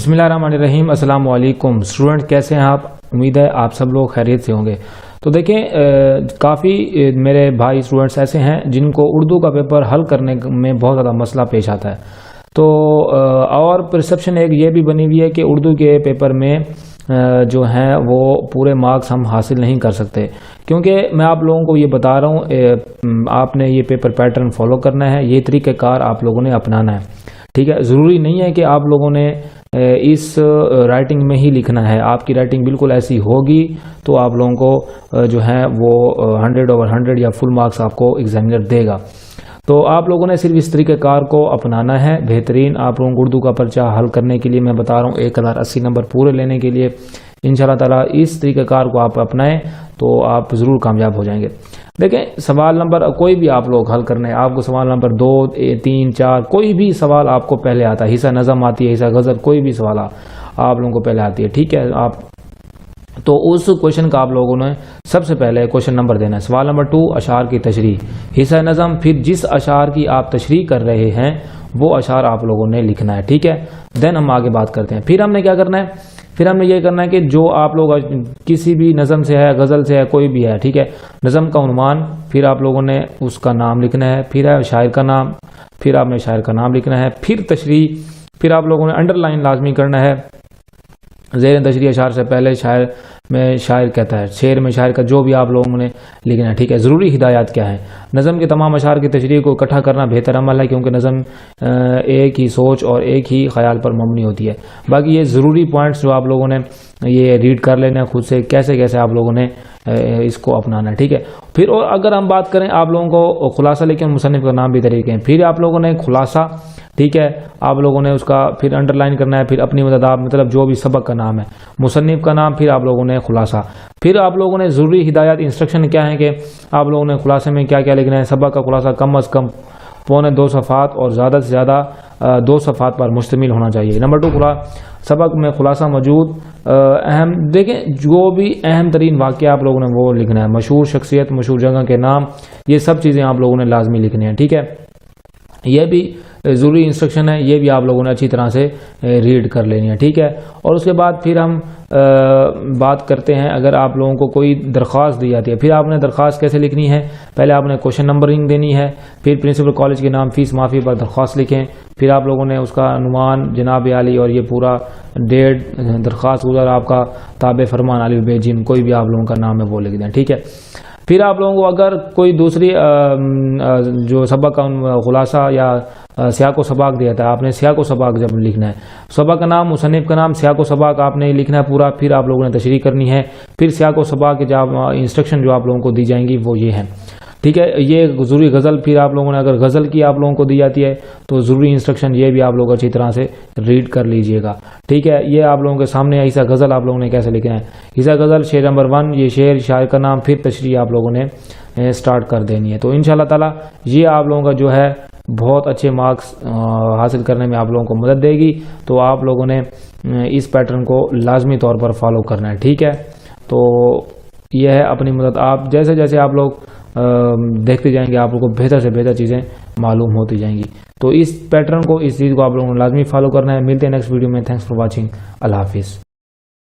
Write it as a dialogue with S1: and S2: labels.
S1: बिस्मिल्लाहिर्रहमानिर्रहीम। अस्सलाम वालेकुम स्टूडेंट, कैसे हैं आप? उम्मीद है आप सब लोग खैरियत से होंगे। तो देखें, काफ़ी मेरे भाई स्टूडेंट्स ऐसे हैं जिनको उर्दू का पेपर हल करने में बहुत ज़्यादा मसला पेश आता है। तो और परसेप्शन एक ये भी बनी हुई है कि उर्दू के पेपर में जो हैं वो पूरे मार्क्स हम हासिल नहीं कर सकते, क्योंकि मैं आप लोगों को ये बता रहा हूँ आपने ये पेपर पैटर्न फॉलो करना है, ये तरीक़ेकार आप लोगों ने अपनाना है। ठीक है, ज़रूरी नहीं है कि आप लोगों ने इस राइटिंग में ही लिखना है। आपकी राइटिंग बिल्कुल ऐसी होगी तो आप लोगों को जो है वो 100/100 या फुल मार्क्स आपको एग्जामिनर देगा। तो आप लोगों ने सिर्फ इस तरीक़ेकार को अपनाना है। बेहतरीन आप लोगों को उर्दू का पर्चा हल करने के लिए मैं बता रहा हूँ, 1080 नंबर पूरे लेने के लिए इंशाल्लाह ताला इस तरीक़ेकार को आप अपनाएं तो आप ज़रूर कामयाब हो जाएंगे। देखें, सवाल नंबर कोई भी आप लोग हल करना है, आपको सवाल नंबर 2, 3, 4 कोई भी सवाल आपको पहले आता है, हिस्सा नज़म आती है, हिस्सा गज़ल, कोई भी सवाल आप लोगों को पहले आती है। ठीक है, आप तो उस क्वेश्चन का आप लोगों ने सबसे पहले क्वेश्चन नंबर देना है। सवाल नंबर 2 अशार की तशरीह, हिस्सा नज़म, फिर जिस अशार की आप तशरीह कर रहे हैं वो अशार आप लोगों ने लिखना है। ठीक है, देन हम आगे बात करते हैं। फिर हमने क्या करना है, फिर हमने ये करना है कि जो आप लोग किसी भी नज़म से है, गज़ल से है, कोई भी है, ठीक है, नज़म का उन्वान, फिर आप लोगों ने उसका नाम लिखना है, फिर है शायर का नाम, फिर आपने शायर का नाम लिखना है, फिर तशरीह, फिर आप लोगों ने अंडरलाइन लाजमी करना है। ज़ेर तशरीह अशार से पहले शायर में शायर कहता है, शेर में शायर का जो भी आप लोगों ने लिखना है। ठीक है, ज़रूरी हिदायत क्या है? नज़म के तमाम अशार की तशरीह को इकट्ठा करना बेहतर अमल है, क्योंकि नज़म एक ही सोच और एक ही ख्याल पर मबनी होती है। बाकी ये ज़रूरी पॉइंट्स जो आप लोगों ने ये रीड कर लेना है खुद से, कैसे कैसे आप लोगों ने इसको अपनाना है। ठीक है, फिर और अगर हम बात करें आप लोगों को खुलासा, लेकिन मुसन्निफ का नाम भी तरीके हैं। फिर आप लोगों ने खुलासा, ठीक है, आप लोगों ने उसका फिर अंडरलाइन करना है, फिर अपनी मदद मतलब जो भी सबक का नाम है, मुसन्निफ का नाम, फिर आप लोगों ने खुलासा, फिर आप लोगों ने ज़रूरी हिदायत इंस्ट्रक्शन क्या है कि आप लोगों ने खुलासे में क्या क्या लिखना है। सबक का खुलासा कम अज़ कम 2.25 सफ़ात और ज़्यादा से ज़्यादा 2 सफ़ात पर मुश्तमिल होना चाहिए। नंबर 2 सबक में खुलासा मौजूद अहम, देखें जो भी अहम तरीन वाक़या आप लोगों ने वो लिखना है, मशहूर शख्सियत, मशहूर जगह के नाम, ये सब चीज़ें आप लोगों ने लाजमी लिखनी है। ठीक है, यह भी ज़रूरी इंस्ट्रक्शन है, ये भी आप लोगों ने अच्छी तरह से रीड कर लेनी है। ठीक है, और उसके बाद फिर हम बात करते हैं, अगर आप लोगों को कोई दरख्वास्त दी जाती है, फिर आपने दरख्वास्त कैसे लिखनी है? पहले आपने क्वेश्चन नंबरिंग देनी है, फिर प्रिंसिपल कॉलेज के नाम, फीस माफ़ी पर दरख्वास्त लिखें, फिर आप लोगों ने उसका अनुमान जनाब आली और ये पूरा डेट, दरख्वास्त गुज़र आपका ताबे फरमान आली बेजिम, कोई भी आप लोगों का नाम है वो लिख दें। ठीक है, फिर आप लोगों को अगर कोई दूसरी जो सबक का खुलासा या सियाको सबाक दिया था, आपने सियाको सबाक जब लिखना है, सबक का नाम, मुसन्निफ का नाम, सियाको सबाक आपने लिखना है पूरा, फिर आप लोगों ने तशरीह करनी है, फिर सियाको सबाक के जब इंस्ट्रक्शन जो आप लोगों को दी जाएंगी वो ये हैं। ठीक है, ये ज़रूरी गज़ल, फिर आप लोगों ने अगर गज़ल की आप लोगों को दी जाती है तो ज़रूरी इंस्ट्रक्शन ये भी आप लोग अच्छी तरह से रीड कर लीजिएगा। ठीक है, ये आप लोगों के सामने हिस्सा गज़ल आप लोगों ने कैसे लिखना है। हिस्सा गज़ल शेर नंबर 1, ये शेर, शायर का नाम, फिर तशरीह आप लोगों ने स्टार्ट कर देनी है। तो इंशाल्लाह ताला ये आप लोगों का जो है बहुत अच्छे मार्क्स हासिल करने में आप लोगों को मदद देगी। तो आप लोगों ने इस पैटर्न को लाजमी तौर पर फॉलो करना है। ठीक है, तो यह है अपनी मदद, आप जैसे जैसे आप लोग देखते जाएंगे आप लोगों को बेहतर से बेहतर चीज़ें मालूम होती जाएंगी। तो इस पैटर्न को, इस चीज़ को आप लोगों ने लाजमी फॉलो करना है। मिलते हैं नेक्स्ट वीडियो में। Thanks for watching. अल्लाह हाफिज़।